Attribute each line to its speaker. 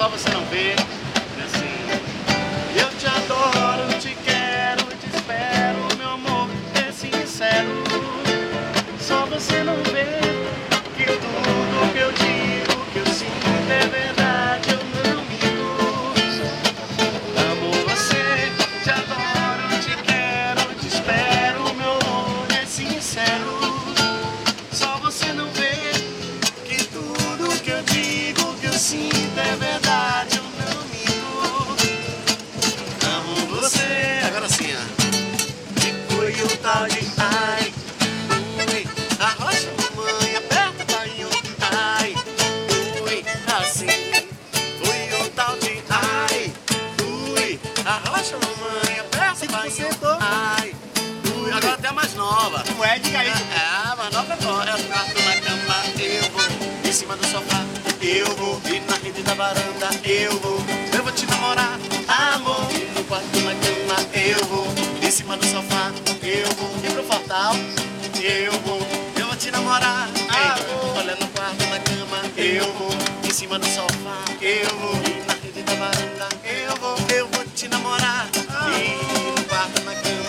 Speaker 1: só você não vê. Assim, eu te adoro, te quero, te espero, meu amor é sincero. Só você não vê que tudo que eu digo, que eu sinto é verdade, eu não minto. Amo você, te adoro, te quero, te espero, meu amor é sincero. Só você não vê que tudo que eu digo, que eu sinto é verdade, eu não minto. Amo você. Agora sim, ó. E foi o tal de ai, ui, arrocha mamãe, aperta pai, ai, ui, assim. Foi o tal de ai, ui, arrocha mamãe, aperta pai, ai, ui. Agora até mais nova.
Speaker 2: O Ed aí.
Speaker 1: Mais nova agora. Eu trato na cama, eu vou. Em cima do sofá, eu vou. E na rede da varanda, eu vou. Eu vou te namorar, amor. E no quarto na cama, eu vou. Em cima do sofá, eu vou. E pro portal, eu vou. Eu vou te namorar, amor. Olha no quarto na cama, eu vou. Em cima do sofá, eu vou. E na rede da varanda, eu vou. Eu vou te namorar. E no quarto na cama.